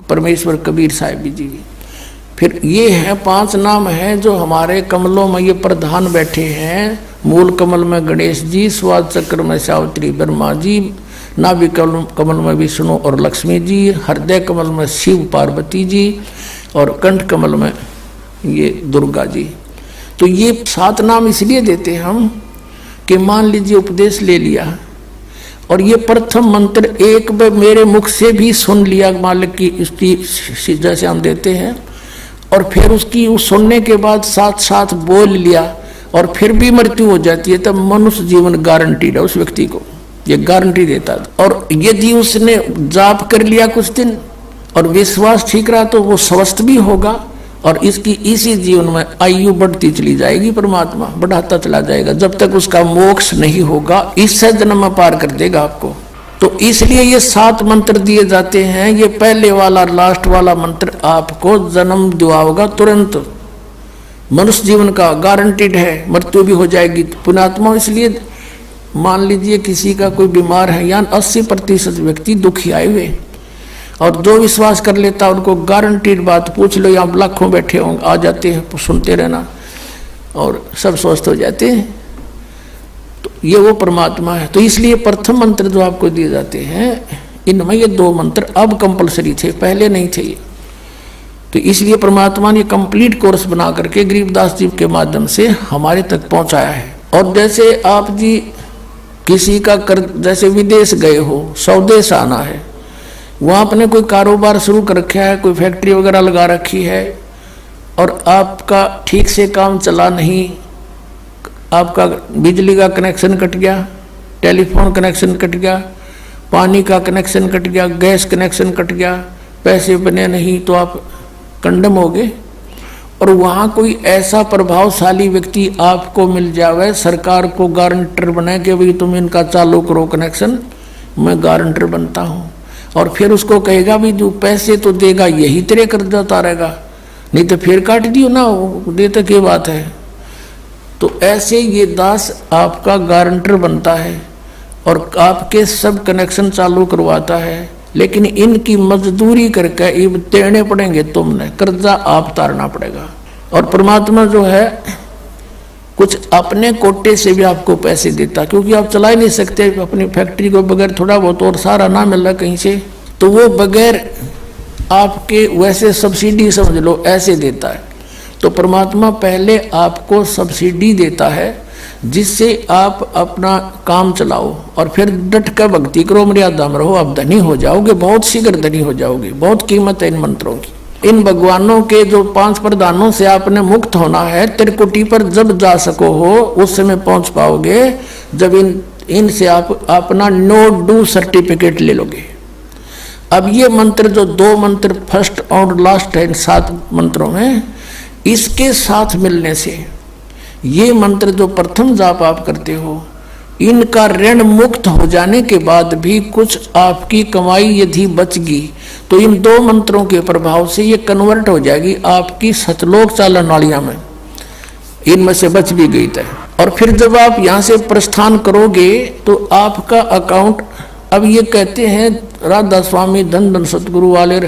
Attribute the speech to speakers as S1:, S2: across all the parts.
S1: परमेश्वर कबीर साहिब जी। फिर ये है 5 नाम हैं जो हमारे कमलों में ये प्रधान बैठे हैं। मूल कमल में गणेश जी, स्वाद चक्र में सावित्री ब्रह्मा जी, नाभि कमल में विष्णु और लक्ष्मी जी, हृदय कमल में शिव पार्वती जी और कंठ कमल में ये दुर्गा जी। तो ये 7 नाम इसलिए देते हम कि मान लीजिए उपदेश ले लिया और ये प्रथम मंत्र एक बार मेरे मुख से भी सुन लिया मालिक की उसकी जैसे हम देते हैं, और फिर उसकी उस सुनने के बाद साथ साथ बोल लिया और फिर भी मृत्यु हो जाती है, तब मनुष्य जीवन गारंटीड है उस व्यक्ति को, ये गारंटी देता है। और यदि उसने जाप कर लिया कुछ दिन और विश्वास ठीक रहा तो वो स्वस्थ भी होगा और इसकी इसी जीवन में आयु बढ़ती चली जाएगी, परमात्मा बढ़ाता चला जाएगा जब तक उसका मोक्ष नहीं होगा, इससे जन्म में पार कर देगा आपको। तो इसलिए ये 7 मंत्र दिए जाते हैं। ये पहले वाला लास्ट वाला मंत्र आपको जन्म दिलाएगा तुरंत, मनुष्य जीवन का गारंटीड है, मृत्यु भी हो जाएगी पुण्यात्मा। इसलिए मान लीजिए किसी का कोई बीमार है, यानी 80% व्यक्ति दुखी आए हुए, और जो विश्वास कर लेता है उनको गारंटीड बात पूछ लो, यहाँ लाखों बैठे होंगे, आ जाते हैं, सुनते रहना और सब स्वस्थ हो जाते हैं। तो ये वो परमात्मा है। तो इसलिए प्रथम मंत्र जो आपको दिए जाते हैं इनमें ये 2 मंत्र अब कंपलसरी थे, पहले नहीं थे ये। तो इसलिए परमात्मा ने कंप्लीट कोर्स बना करके गरीबदास जी के माध्यम से हमारे तक पहुंचाया है। और जैसे आप जी किसी का जैसे विदेश गए हो, स्वदेश आना है, वहाँ आपने कोई कारोबार शुरू कर रखा है, कोई फैक्ट्री वगैरह लगा रखी है और आपका ठीक से काम चला नहीं, आपका बिजली का कनेक्शन कट गया, टेलीफोन कनेक्शन कट गया, पानी का कनेक्शन कट गया, गैस कनेक्शन कट गया, पैसे बने नहीं तो आप कंडम हो गए। और वहाँ कोई ऐसा प्रभावशाली व्यक्ति आपको मिल जावे, सरकार को गारंटर बनाए कि भाई तुम इनका चालू करो कनेक्शन, मैं गारंटर बनता हूँ, और फिर उसको कहेगा भी जो पैसे तो देगा यही तेरे कर्जा उतारेगा, नहीं तो फिर काट दियो ना, देते क्या बात है। तो ऐसे ये दास आपका गारंटर बनता है और आपके सब कनेक्शन चालू करवाता है, लेकिन इनकी मजदूरी करके ये देने पड़ेंगे, तुमने कर्जा आप उतारना पड़ेगा। और परमात्मा जो है कुछ अपने कोटे से भी आपको पैसे देता, क्योंकि आप चला ही नहीं सकते अपनी फैक्ट्री को बगैर थोड़ा बहुत और सारा ना मिल रहा कहीं से, तो वो बगैर आपके वैसे सब्सिडी समझ लो ऐसे देता है। तो परमात्मा पहले आपको सब्सिडी देता है जिससे आप अपना काम चलाओ और फिर डट कर भक्ति करो, मर्यादा में रहो, आप धनी हो जाओगे, बहुत शीघ्र धनी हो जाओगे। बहुत कीमत है इन मंत्रों की। इन भगवानों के जो 5 प्रधानों से आपने मुक्त होना है, त्रिकुटी पर जब जा सको हो उस समय पहुंच पाओगे जब इनसे आप अपना नो डू सर्टिफिकेट ले लोगे। अब ये मंत्र जो 2 मंत्र फर्स्ट और लास्ट है इन 7 मंत्रों में, इसके साथ मिलने से ये मंत्र जो प्रथम जाप आप करते हो, इनका ऋण मुक्त हो जाने के बाद भी कुछ आपकी कमाई यदि बचगी तो इन 2 मंत्रों के प्रभाव से ये कन्वर्ट हो जाएगी आपकी सतलोक चालन नालियां में, इनमें से बच भी गई तय। और फिर जब आप यहाँ से प्रस्थान करोगे तो आपका अकाउंट, अब ये कहते हैं राधा स्वामी धन धन सतगुरु वाले,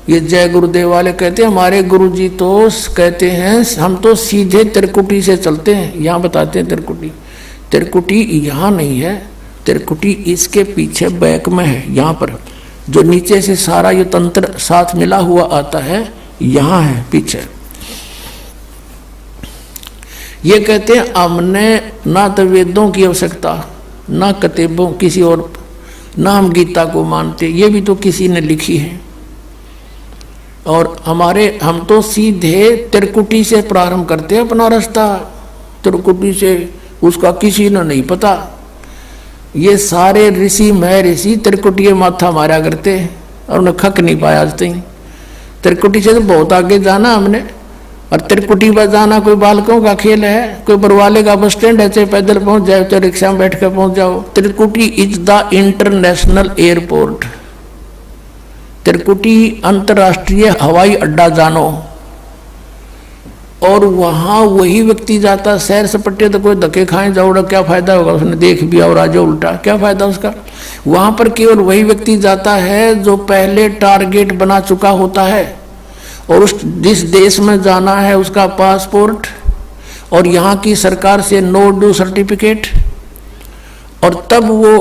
S1: ये जय गुरुदेव वाले कहते हैं, हमारे गुरुजी तो कहते हैं हम तो सीधे त्रिकुटी से चलते हैं। यहाँ बताते हैं त्रिकुटी यहाँ नहीं है, त्रिकुटी इसके पीछे बैक में है, यहाँ पर जो नीचे से सारा ये तंत्र साथ मिला हुआ आता है, यहाँ है पीछे। ये कहते हैं हमने ना तो वेदों की आवश्यकता, ना किताबों किसी और, ना हम गीता को मानते, ये भी तो किसी ने लिखी है। और हम तो सीधे त्रिकुटी से प्रारंभ करते हैं अपना रास्ता, त्रिकुटी से, उसका किसी ने नहीं पता। ये सारे ऋषि महर्षि त्रिकुटी माथा मारा करते और उन्हें खक नहीं पाया आज तक। त्रिकुटी से तो बहुत आगे जाना हमने, और त्रिकुटी पर जाना कोई बालकों का खेल है, कोई बरवाले का बस स्टैंड है, चाहे पैदल पहुंच जाओ चाहे रिक्शा में बैठ कर पहुंच जाओ। त्रिकुटी इज द इंटरनेशनल एयरपोर्ट, त्रिकुटी अंतर्राष्ट्रीय हवाई अड्डा जानो। और वहां वही व्यक्ति जाता सैर सपट्टे, तो कोई धक्के खाए जाओ, क्या फायदा होगा, उसने देख भी और आ जाओ उल्टा, क्या फायदा उसका। वहां पर केवल वही व्यक्ति जाता है जो पहले टारगेट बना चुका होता है, और उस जिस देश में जाना है उसका पासपोर्ट और यहाँ की सरकार से नो ड्यू सर्टिफिकेट, और तब वो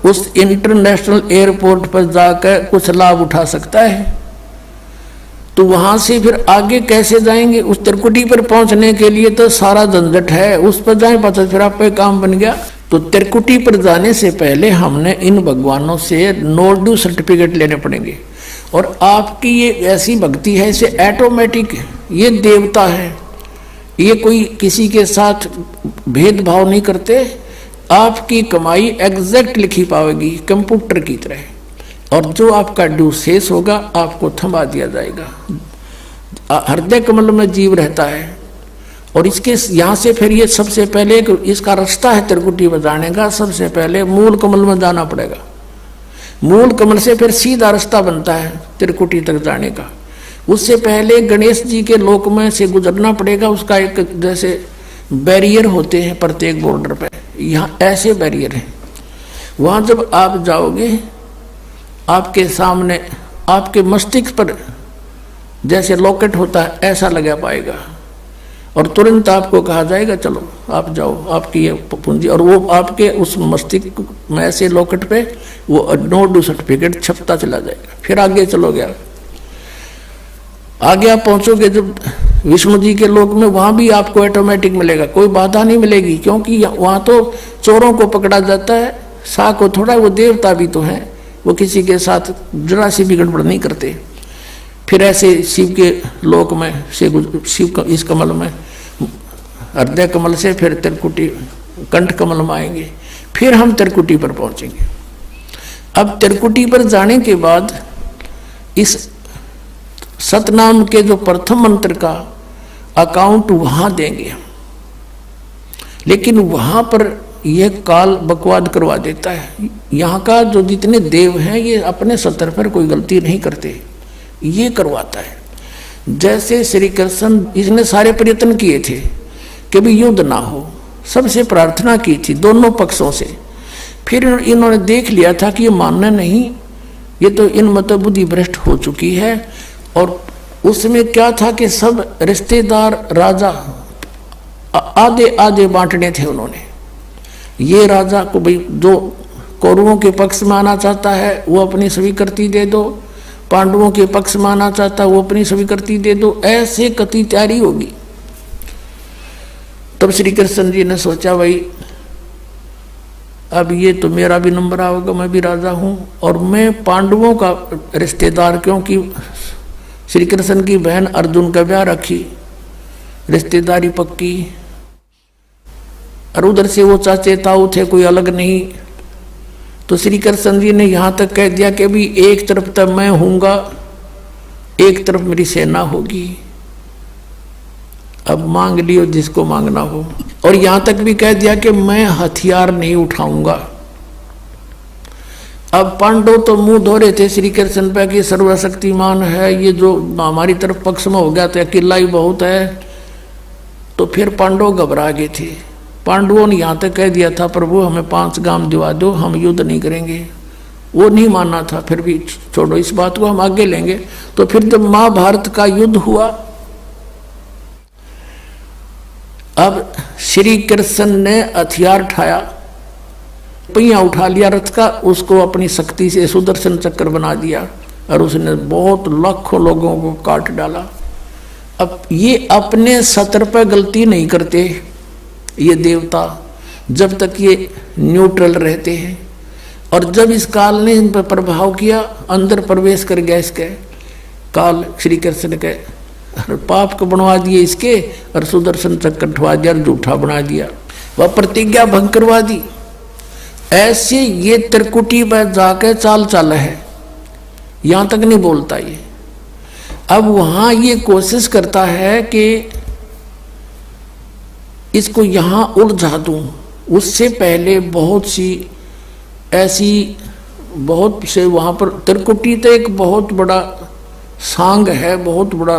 S1: उस इंटरनेशनल एयरपोर्ट पर जाकर कुछ लाभ उठा सकता है। तो वहां से फिर आगे कैसे जाएंगे? उस त्रिकुटी पर पहुंचने के लिए तो सारा झंझट है, उस पर जाए पता फिर आप पे काम बन गया। तो त्रिकुटी पर जाने से पहले हमने इन भगवानों से नो ड्यू सर्टिफिकेट लेने पड़ेंगे। और आपकी ये ऐसी भक्ति है, इसे ऑटोमेटिक, ये देवता है, ये कोई किसी के साथ भेदभाव नहीं करते। आपकी कमाई एग्जैक्ट लिखी पाएगी कंप्यूटर की तरह, और जो आपका ड्यू शेष होगा आपको थमा दिया जाएगा। हृदय कमल में जीव रहता है, और इसके यहाँ से फिर ये सबसे पहले इसका रास्ता है त्रिकुटी में जाने का। सबसे पहले मूल कमल में जाना पड़ेगा, मूल कमल से फिर सीधा रास्ता बनता है त्रिकुटी तक जाने का। उससे पहले गणेश जी के लोक में से गुजरना पड़ेगा। उसका एक जैसे बैरियर होते हैं प्रत्येक बॉर्डर पे, यहाँ ऐसे बैरियर हैं। वहाँ जब आप जाओगे आपके सामने आपके मस्तिष्क पर जैसे लॉकेट होता है ऐसा लगा पाएगा, और तुरंत आपको कहा जाएगा चलो आप जाओ, आपकी ये पूंजी, और वो आपके उस मस्तिष्क में ऐसे लॉकेट पे वो नो ड्यू सर्टिफिकेट छपता चला जाएगा। फिर आगे चलोगे, आगे आप पहुंचोगे जब विष्णु जी के लोक में, वहां भी आपको ऑटोमेटिक मिलेगा, कोई बाधा नहीं मिलेगी, क्योंकि वहां तो चोरों को पकड़ा जाता है, सा को थोड़ा, वो देवता भी तो हैं, वो किसी के साथ जरा सी भी गड़बड़ नहीं करते। फिर ऐसे शिव के लोक में से शिव का इस कमल में हृदय कमल से फिर त्रिकुटी कंठ कमल में आएंगे, फिर हम त्रिकुटी पर पहुंचेंगे। अब त्रिकुटी पर जाने के बाद इस सतनाम के जो प्रथम मंत्र का अकाउंट वहां देंगे, लेकिन वहां पर यह काल बकवाद करवा देता है। यहाँ का जो जितने देव हैं ये अपने स्तर पर कोई गलती नहीं करते, ये करवाता है। जैसे श्री कृष्ण, इसने सारे प्रयत्न किए थे कि भी युद्ध ना हो, सबसे प्रार्थना की थी दोनों पक्षों से। फिर इन्होंने देख लिया था कि ये मानना नहीं, ये तो इन मतलब बुद्धि भ्रष्ट हो चुकी है। और उसमें क्या था कि सब रिश्तेदार राजा आधे आधे बांटने थे उन्होंने। ये राजा को भाई जो कौरवों के पक्ष में आना चाहता है वो अपनी स्वीकृति दे दो, पांडवों के पक्ष में आना चाहता है वो अपनी स्वीकृति दे दो, ऐसे कति तैयारी होगी। तब श्री कृष्ण जी ने सोचा भाई अब ये तो मेरा भी नंबर आओगा, मैं भी राजा हूं, और मैं पांडवों का रिश्तेदार, क्योंकि श्री कृष्ण की बहन अर्जुन का ब्याह रखी, रिश्तेदारी पक्की, और उधर से वो चाचे ताऊ थे, कोई अलग नहीं। तो श्री कृष्ण जी ने यहाँ तक कह दिया कि भी एक तरफ तक मैं हूँगा, एक तरफ मेरी सेना होगी, अब मांग लियो जिसको मांगना हो। और यहाँ तक भी कह दिया कि मैं हथियार नहीं उठाऊंगा। अब पांडव तो मुंह धो रहे थे श्री कृष्ण पे कि सर्वशक्तिमान है, ये जो हमारी तरफ पक्ष में हो गया तो अकेला ही बहुत है। तो फिर पांडव घबरा गए थे। पांडवों ने यहाँ तक कह दिया था प्रभु हमें 5 गांव दिवा दो, हम युद्ध नहीं करेंगे। वो नहीं मानना था, फिर भी छोड़ो इस बात को, हम आगे लेंगे। तो फिर जब महाभारत का युद्ध हुआ, अब श्री कृष्ण ने हथियार उठाया, पहिया उठा लिया रथ का, उसको अपनी शक्ति से सुदर्शन चक्र बना दिया, और उसने बहुत लाखों लोगों को काट डाला। अब ये अपने सतर पर गलती नहीं करते ये देवता, जब तक ये न्यूट्रल रहते हैं। और जब इस काल ने इन पर प्रभाव किया, अंदर प्रवेश कर गया इसके काल, श्री कृष्ण के पाप को बनवा दिए इसके, और सुदर्शन चक्र उठवा दिया, झूठा बना दिया, वह प्रतिज्ञा भंग करवा दी। ऐसे ये त्रिकुटी पर जाकर चाल चाल है, यहां तक नहीं बोलता ये। अब वहां ये कोशिश करता है कि इसको यहां उलझा दूं। उससे पहले बहुत सी ऐसी बहुत से वहां पर त्रिकुटी तो एक बहुत बड़ा सांग है, बहुत बड़ा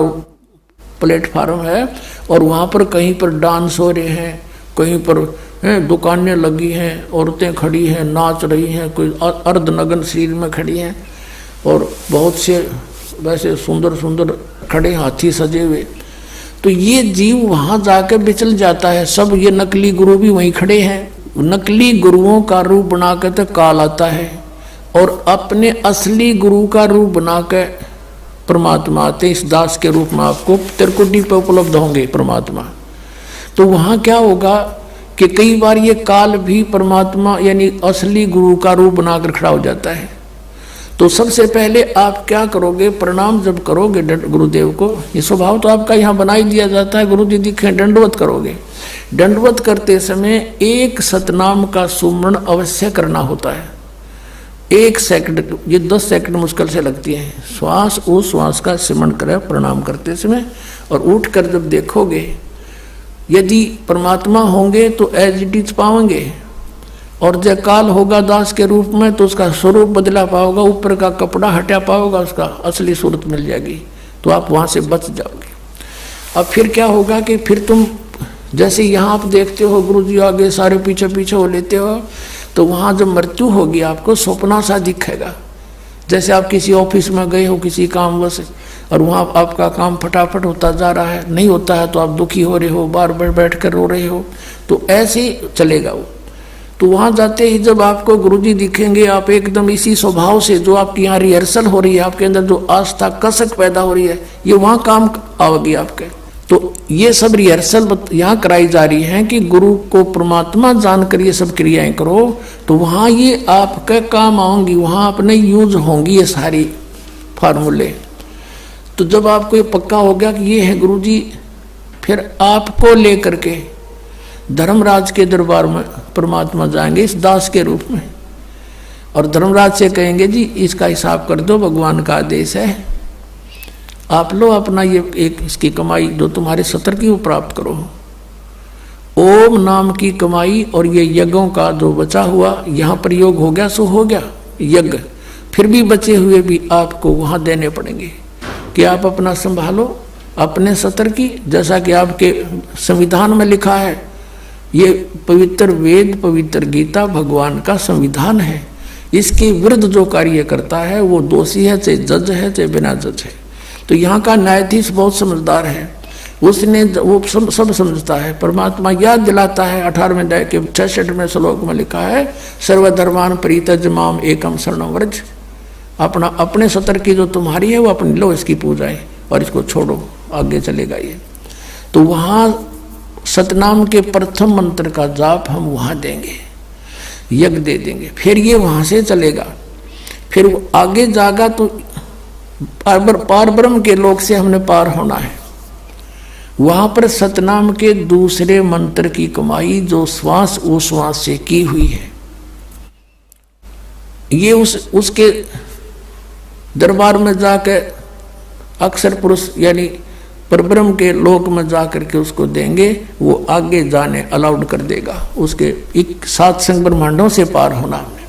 S1: प्लेटफार्म है, और वहां पर कहीं पर डांस हो रहे हैं, कहीं पर हैं, दुकानें लगी हैं, औरतें खड़ी हैं, नाच रही हैं, कोई अर्धनग्न शरीर में खड़ी हैं, और बहुत से वैसे सुंदर सुंदर खड़े हाथी सजे हुए। तो ये जीव वहाँ जाकर बिचल जाता है। सब ये नकली गुरु भी वहीं खड़े हैं। नकली गुरुओं का रूप बनाकर तो काल आता है, और अपने असली गुरु का रूप बनाकर परमात्मा आते। इस दास के रूप में आपको त्रिकुटी पे उपलब्ध होंगे परमात्मा। तो वहाँ क्या होगा कि कई बार ये काल भी परमात्मा यानी असली गुरु का रूप बनाकर खड़ा हो जाता है। तो सबसे पहले आप क्या करोगे, प्रणाम जब करोगे गुरुदेव को, ये स्वभाव तो आपका यहाँ बना ही दिया जाता है, गुरु जी दिखे दंडवत करोगे। दंडवत करते समय एक सतनाम का सुमरण अवश्य करना होता है। 1 सेकंड, ये 10 सेकंड मुश्किल से लगती है। श्वास उस श्वास का सिमरण करें प्रणाम करते समय, और उठ कर जब देखोगे यदि परमात्मा होंगे तो एज इट इज पाओगे, और जब काल होगा दास के रूप में तो उसका स्वरूप बदला पाओगा, ऊपर का कपड़ा हटा पाओगा, उसका असली सूरत मिल जाएगी, तो आप वहाँ से बच जाओगे। अब फिर क्या होगा कि फिर तुम जैसे यहाँ आप देखते हो गुरु जी आगे सारे पीछे पीछे हो लेते हो, तो वहाँ जब मृत्यु होगी आपको सपना सा दिखेगा। जैसे आप किसी ऑफिस में गए हो किसी काम बस, और वहाँ आपका काम फटाफट होता जा रहा है, नहीं होता है तो आप दुखी हो रहे हो, बार बार बैठ कर रो रहे हो, तो ऐसे ही चलेगा वो। तो वहाँ जाते ही जब आपको गुरुजी दिखेंगे, आप एकदम इसी स्वभाव से जो आपकी यहाँ रिहर्सल हो रही है, आपके अंदर जो आस्था कसक पैदा हो रही है, ये वहाँ काम आओगी आपके। तो ये सब रिहर्सल यहाँ कराई जा रही है कि गुरु को परमात्मा जानकर ये सब क्रियाएं करो, तो वहाँ ये आपके काम आऊंगी, वहाँ अपने यूज होंगी ये सारी फार्मूले। तो जब आपको ये पक्का हो गया कि ये है गुरुजी, फिर आपको लेकर के धर्मराज के दरबार में परमात्मा जाएंगे इस दास के रूप में, और धर्मराज से कहेंगे जी इसका हिसाब कर दो, भगवान का आदेश है, आप लो अपना ये एक इसकी कमाई जो तुम्हारे सतर की वो प्राप्त करो। ओम नाम की कमाई और ये यज्ञों का जो बचा हुआ यहाँ प्रयोग हो गया सो हो गया यज्ञ, फिर भी बचे हुए भी आपको वहाँ देने पड़ेंगे कि आप अपना संभालो अपने सतर की। जैसा कि आपके संविधान में लिखा है, ये पवित्र वेद पवित्र गीता भगवान का संविधान है, इसके विरुद्ध जो कार्य करता है वो दोषी है, चाहे जज है चाहे बिना जज है। तो यहाँ का न्यायाधीश बहुत समझदार है, उसने वो सब समझता है। परमात्मा याद दिलाता है 18वें अध्याय के 66वें श्लोक में लिखा है, सर्वधर्मान परित्यज्य माम एकम शरणं व्रज। अपना अपने सतर की जो तुम्हारी है वो अपनी लो, इसकी पूजाएं और इसको छोड़ो, आगे चलेगा ये। तो वहाँ सतनाम के प्रथम मंत्र का जाप हम वहाँ देंगे, यज्ञ दे देंगे, फिर ये वहाँ से चलेगा। फिर वो आगे जागा तो पार ब्रह्म के लोक से हमने पार होना है। वहाँ पर सतनाम के दूसरे मंत्र की कमाई जो श्वास उश्वास से की हुई है, ये उसके दरबार में जाकर अक्षर पुरुष यानी परब्रह्म के लोक में जाकर के उसको देंगे, वो आगे जाने अलाउड कर देगा, उसके 7 संग ब्रह्मांडों से पार होना हमने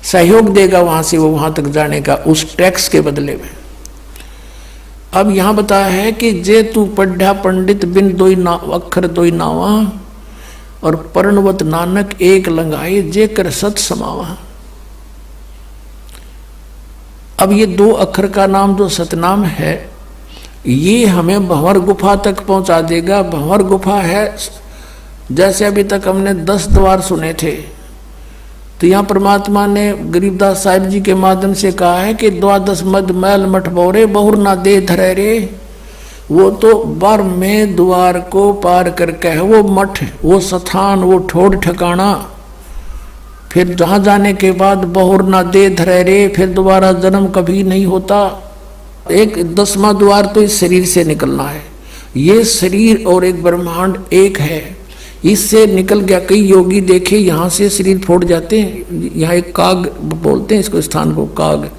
S1: सहयोग देगा वहां से वो वहां तक जाने का उस टैक्स के बदले में। अब यहां बताया है कि जे तू पढ़ा पंडित बिन दोई अक्षर दोई नावा, और पर्णवत नानक एक लंगाए जे कर सत समावा। अब ये 2 अक्षर का नाम जो सतनाम है, ये हमें भंवर गुफा तक पहुंचा देगा। भंवर गुफा है, जैसे अभी तक हमने 10 द्वार सुने थे, तो यहाँ परमात्मा ने गरीबदास साहिब जी के माध्यम से कहा है कि 12 मद मैल मठ बोरे बहुर ना दे धरे रे। वो तो 12वें द्वार को पार करके है वो मठ, वो स्थान, वो ठोड़ ठिकाना। फिर जहाँ जाने के बाद बहुर ना दे धरे रे, फिर दोबारा जन्म कभी नहीं होता। एक 10वां द्वार तो इस शरीर से निकलना है। ये शरीर और एक ब्रह्मांड एक है, इससे निकल गया। कई योगी देखे यहाँ से शरीर फोड़ जाते हैं। यहाँ एक काग बोलते हैं इसको, स्थान को काग।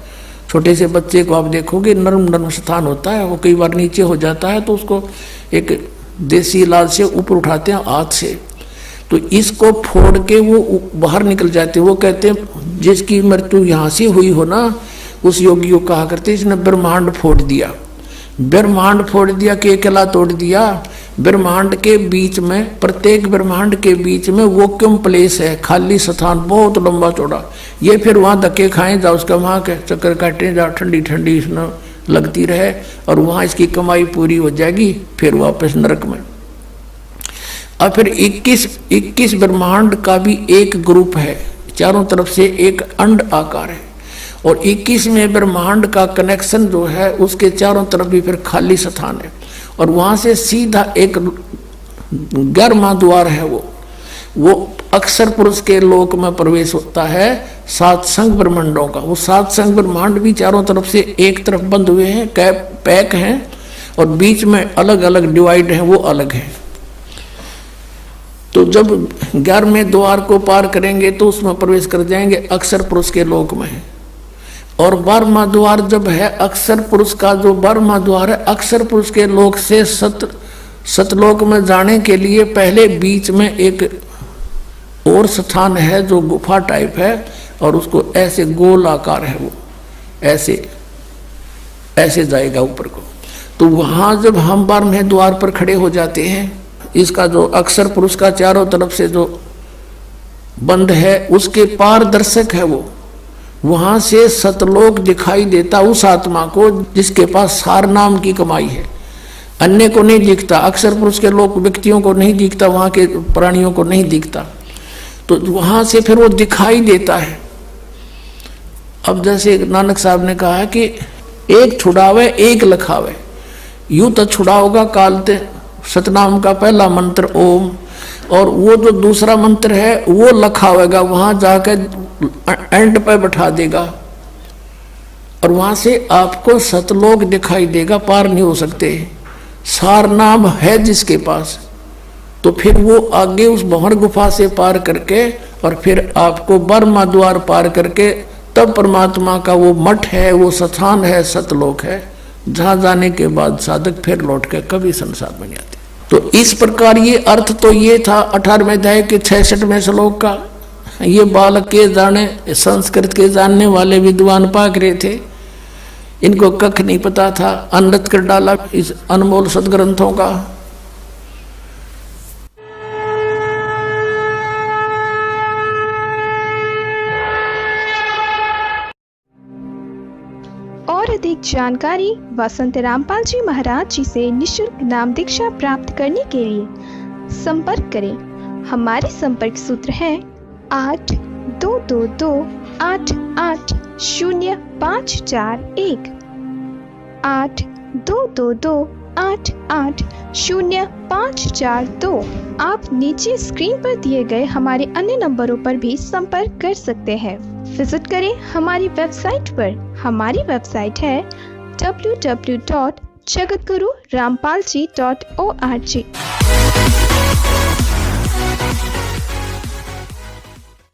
S1: छोटे से बच्चे को आप देखोगे नरम नरम स्थान होता है, वो कई बार नीचे हो जाता है तो उसको एक देसी इलाज से ऊपर उठाते हैं हाथ से, तो इसको फोड़ के वो बाहर निकल जाते हैं। वो कहते हैं जिसकी मृत्यु यहाँ से हुई हो ना, उस योगी को कहा करते इसने ब्रह्मांड फोड़ दिया। ब्रह्मांड फोड़ दिया, केकला तोड़ दिया। ब्रह्मांड के बीच में, प्रत्येक ब्रह्मांड के बीच में वैक्यूम प्लेस है, खाली स्थान, बहुत लंबा चौड़ा। ये फिर वहाँ धक्के खाएं जाओ, उसका वहाँ के चक्कर काटें जाओ, ठंडी ठंडी इसमें लगती रहे, और वहाँ इसकी कमाई पूरी हो जाएगी, फिर वापस नरक में। और फिर 21 ब्रह्मांड का भी एक ग्रुप है, चारों तरफ से एक अंड आकार है, और 21वें ब्रह्मांड का कनेक्शन जो है उसके चारों तरफ भी फिर खाली स्थान है, और वहाँ से सीधा एक 11वां द्वार है, वो अक्षर पुरुष के लोक में प्रवेश होता है, 7 संघ ब्रह्मांडों का। वो 7 संघ ब्रह्मांड भी चारों तरफ से एक तरफ बंद हुए हैं, पैक हैं, और बीच में अलग अलग डिवाइड हैं, वो अलग है। तो जब 11वें द्वार को पार करेंगे तो उसमें प्रवेश कर जाएंगे अक्षर पुरुष के लोक में। और 12वां द्वार जब है अक्षर पुरुष का, जो 12वां द्वार है अक्षर पुरुष के लोक से सतलोक में जाने के लिए पहले बीच में एक और स्थान है जो गुफा टाइप है, और उसको ऐसे गोल आकार है, वो ऐसे जाएगा ऊपर को। तो वहां जब हम 12वें द्वार पर खड़े हो जाते हैं, इसका जो अक्षर पुरुष का चारों तरफ से जो बंद है उसके पारदर्शक है वो, वहां से सतलोक दिखाई देता उस आत्मा को जिसके पास सार नाम की कमाई है। अन्य को नहीं दिखता, अक्षर पुरुष के लोग व्यक्तियों को नहीं दिखता, वहां के प्राणियों को नहीं दिखता, तो वहां से फिर वो दिखाई देता है। अब जैसे नानक साहब ने कहा कि एक छुड़ावे एक लखावे, यूं तो छुड़ाओगा कालते सतनाम का पहला मंत्र ओम, और वो जो दूसरा मंत्र है वो लखावेगा, वहां जाकर एंड पे बैठा देगा, और वहां से आपको सतलोक दिखाई देगा, पार नहीं हो सकते। सार नाम है जिसके पास, तो फिर वो आगे उस भंवर गुफा से पार करके और फिर आपको 12वां द्वार पार करके तब परमात्मा का वो मठ है, वो स्थान है, सतलोक है, जहां जाने के बाद साधक फिर लौट के कभी संसार में नहीं आते। तो इस प्रकार ये अर्थ तो ये था 18वें अध्याय के 66वें श्लोक का। ये बालक के जाने, संस्कृत के जानने वाले विद्वान पाक रहे थे, इनको कख नहीं पता था, अनृत कर डाला इस अनमोल सदग्रंथों का।
S2: और अधिक जानकारी वसंत रामपाल जी महाराज जी से निशुल्क नाम दीक्षा प्राप्त करने के लिए संपर्क करें। हमारे संपर्क सूत्र है 8222880541 8222880542। आप नीचे स्क्रीन पर दिए गए हमारे अन्य नंबरों पर भी संपर्क कर सकते हैं। विजिट करें हमारी वेबसाइट पर। हमारी वेबसाइट है www.jagatgururampalji.org।